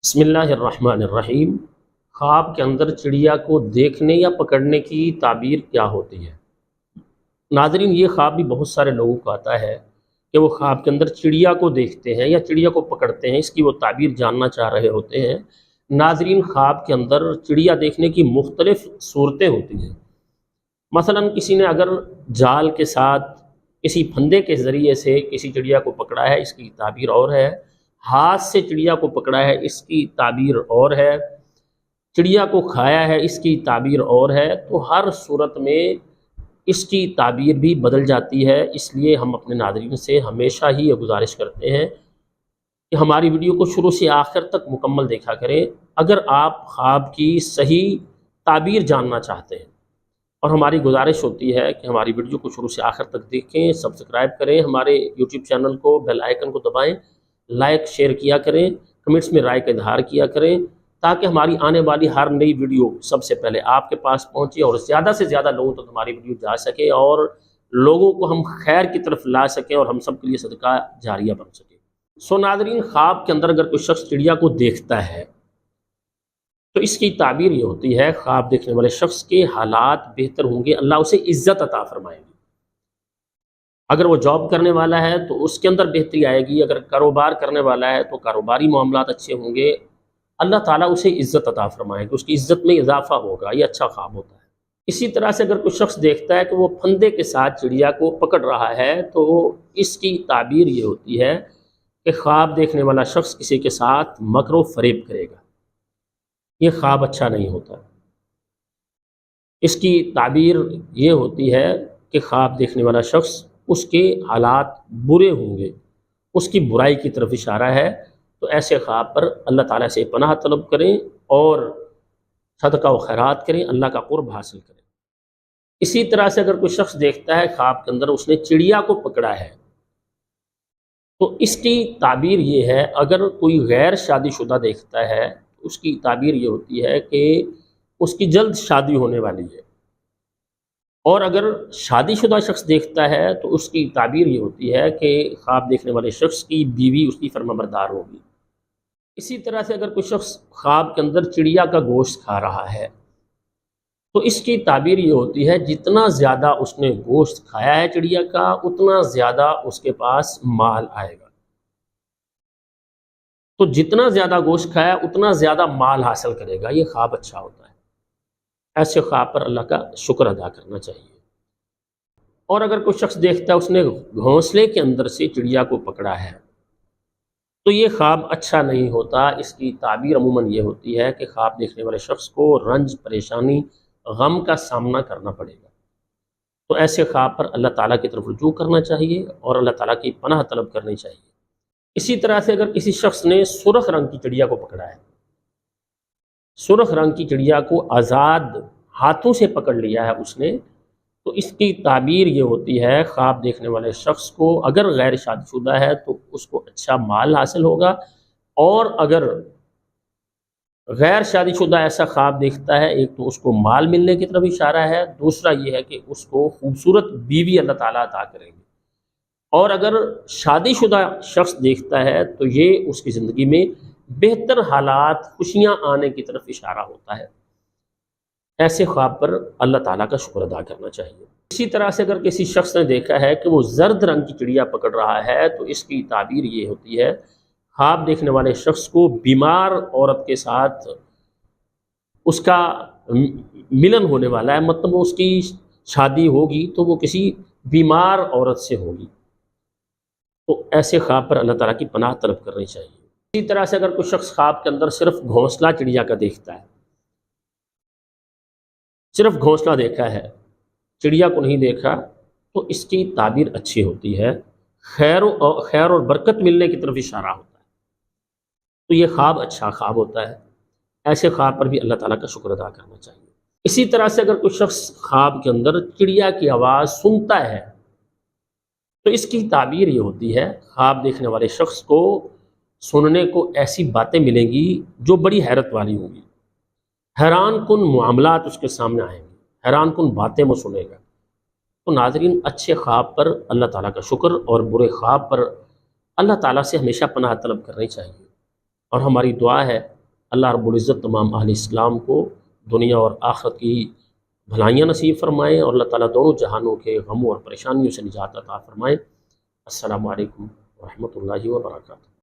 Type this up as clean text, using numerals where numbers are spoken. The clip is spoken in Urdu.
بسم اللہ الرحمن الرحیم۔ خواب کے اندر چڑیا کو دیکھنے یا پکڑنے کی تعبیر کیا ہوتی ہے؟ ناظرین، یہ خواب بھی بہت سارے لوگوں کو آتا ہے کہ وہ خواب کے اندر چڑیا کو دیکھتے ہیں یا چڑیا کو پکڑتے ہیں، اس کی وہ تعبیر جاننا چاہ رہے ہوتے ہیں۔ ناظرین، خواب کے اندر چڑیا دیکھنے کی مختلف صورتیں ہوتی ہیں۔ مثلا کسی نے اگر جال کے ساتھ کسی پھندے کے ذریعے سے کسی چڑیا کو پکڑا ہے، اس کی تعبیر اور ہے۔ ہاتھ سے چڑیا کو پکڑا ہے، اس کی تعبیر اور ہے۔ چڑیا کو کھایا ہے، اس کی تعبیر اور ہے۔ تو ہر صورت میں اس کی تعبیر بھی بدل جاتی ہے۔ اس لیے ہم اپنے ناظرین سے ہمیشہ ہی یہ گزارش کرتے ہیں کہ ہماری ویڈیو کو شروع سے آخر تک مکمل دیکھا کریں اگر آپ خواب کی صحیح تعبیر جاننا چاہتے ہیں۔ اور ہماری گزارش ہوتی ہے کہ ہماری ویڈیو کو شروع سے آخر تک دیکھیں، سبسکرائب کریں، ہمارے یوٹیوب چینل کو بیل آئیکن کو دبائیں، لائک شیئر کیا کریں، کمنٹس میں رائے کا اظہار کیا کریں تاکہ ہماری آنے والی ہر نئی ویڈیو سب سے پہلے آپ کے پاس پہنچے اور زیادہ سے زیادہ لوگوں تک ہماری ویڈیو جا سکے اور لوگوں کو ہم خیر کی طرف لا سکیں اور ہم سب کے لیے صدقہ جاریہ بن سکے۔ ناظرین، خواب کے اندر اگر کوئی شخص چڑیا کو دیکھتا ہے تو اس کی تعبیر یہ ہوتی ہے، خواب دیکھنے والے شخص کے حالات بہتر ہوں گے، اللہ اسے عزت عطا فرمائیں گے۔ اگر وہ جاب کرنے والا ہے تو اس کے اندر بہتری آئے گی، اگر کاروبار کرنے والا ہے تو کاروباری معاملات اچھے ہوں گے، اللہ تعالیٰ اسے عزت عطا فرمائے گا، اس کی عزت میں اضافہ ہوگا۔ یہ اچھا خواب ہوتا ہے۔ اسی طرح سے اگر کوئی شخص دیکھتا ہے کہ وہ پھندے کے ساتھ چڑیا کو پکڑ رہا ہے تو اس کی تعبیر یہ ہوتی ہے کہ خواب دیکھنے والا شخص کسی کے ساتھ مکر و فریب کرے گا، یہ خواب اچھا نہیں ہوتا۔ اس کی تعبیر یہ ہوتی ہے کہ خواب دیکھنے والا شخص اس کے حالات برے ہوں گے، اس کی برائی کی طرف اشارہ ہے۔ تو ایسے خواب پر اللہ تعالیٰ سے پناہ طلب کریں اور صدقہ و خیرات کریں، اللہ کا قرب حاصل کریں۔ اسی طرح سے اگر کوئی شخص دیکھتا ہے خواب کے اندر اس نے چڑیا کو پکڑا ہے تو اس کی تعبیر یہ ہے، اگر کوئی غیر شادی شدہ دیکھتا ہے تو اس کی تعبیر یہ ہوتی ہے کہ اس کی جلد شادی ہونے والی ہے، اور اگر شادی شدہ شخص دیکھتا ہے تو اس کی تعبیر یہ ہوتی ہے کہ خواب دیکھنے والے شخص کی بیوی اس کی فرما بردار ہوگی۔ اسی طرح سے اگر کوئی شخص خواب کے اندر چڑیا کا گوشت کھا رہا ہے تو اس کی تعبیر یہ ہوتی ہے، جتنا زیادہ اس نے گوشت کھایا ہے چڑیا کا اتنا زیادہ اس کے پاس مال آئے گا۔ تو جتنا زیادہ گوشت کھایا اتنا زیادہ مال حاصل کرے گا، یہ خواب اچھا ہوتا ہے۔ ایسے خواب پر اللہ کا شکر ادا کرنا چاہیے۔ اور اگر کوئی شخص دیکھتا ہے اس نے گھونسلے کے اندر سے چڑیا کو پکڑا ہے تو یہ خواب اچھا نہیں ہوتا۔ اس کی تعبیر عموماً یہ ہوتی ہے کہ خواب دیکھنے والے شخص کو رنج، پریشانی، غم کا سامنا کرنا پڑے گا۔ تو ایسے خواب پر اللہ تعالیٰ کی طرف رجوع کرنا چاہیے اور اللہ تعالیٰ کی پناہ طلب کرنی چاہیے۔ اسی طرح سے اگر کسی شخص نے سرخ رنگ کی چڑیا کو پکڑا ہے، سرخ رنگ کی چڑیا کو آزاد ہاتھوں سے پکڑ لیا ہے اس نے، تو اس کی تعبیر یہ ہوتی ہے، خواب دیکھنے والے شخص کو اگر غیر شادی شدہ ہے تو اس کو اچھا مال حاصل ہوگا، اور اگر غیر شادی شدہ ایسا خواب دیکھتا ہے، ایک تو اس کو مال ملنے کی طرف اشارہ ہے، دوسرا یہ ہے کہ اس کو خوبصورت بیوی اللہ تعالیٰ عطا کریں گے۔ اور اگر شادی شدہ شخص دیکھتا ہے تو یہ اس کی زندگی میں بہتر حالات، خوشیاں آنے کی طرف اشارہ ہوتا ہے۔ ایسے خواب پر اللہ تعالیٰ کا شکر ادا کرنا چاہیے۔ اسی طرح سے اگر کسی شخص نے دیکھا ہے کہ وہ زرد رنگ کی چڑیا پکڑ رہا ہے تو اس کی تعبیر یہ ہوتی ہے، خواب دیکھنے والے شخص کو بیمار عورت کے ساتھ اس کا ملن ہونے والا ہے، مطلب اس کی شادی ہوگی تو وہ کسی بیمار عورت سے ہوگی۔ تو ایسے خواب پر اللہ تعالیٰ کی پناہ طلب کرنی چاہیے۔ اسی طرح سے اگر کوئی شخص خواب کے اندر صرف گھونسلہ چڑیا کا دیکھتا ہے، صرف گھونسلہ دیکھا ہے، چڑیا کو نہیں دیکھا، تو اس کی تعبیر اچھی ہوتی ہے، خیر اور برکت ملنے کی طرف اشارہ ہوتا ہے۔ تو یہ خواب اچھا خواب ہوتا ہے۔ ایسے خواب پر بھی اللہ تعالیٰ کا شکر ادا کرنا چاہیے۔ اسی طرح سے اگر کوئی شخص خواب کے اندر چڑیا کی آواز سنتا ہے تو اس کی تعبیر یہ ہوتی ہے، خواب دیکھنے والے شخص کو سننے کو ایسی باتیں ملیں گی جو بڑی حیرت والی ہوں گی، حیران کن معاملات اس کے سامنے آئیں گے، حیران کن باتیں وہ سنے گا۔ تو ناظرین، اچھے خواب پر اللہ تعالیٰ کا شکر اور برے خواب پر اللہ تعالیٰ سے ہمیشہ پناہ طلب کرنی چاہیے۔ اور ہماری دعا ہے اللہ رب العزت تمام اہل اسلام کو دنیا اور آخرت کی بھلائیاں نصیب فرمائیں، اور اللہ تعالیٰ دونوں جہانوں کے غموں اور پریشانیوں سے نجات عطا فرمائیں۔ السلام علیکم ورحمۃ اللہ وبرکاتہ۔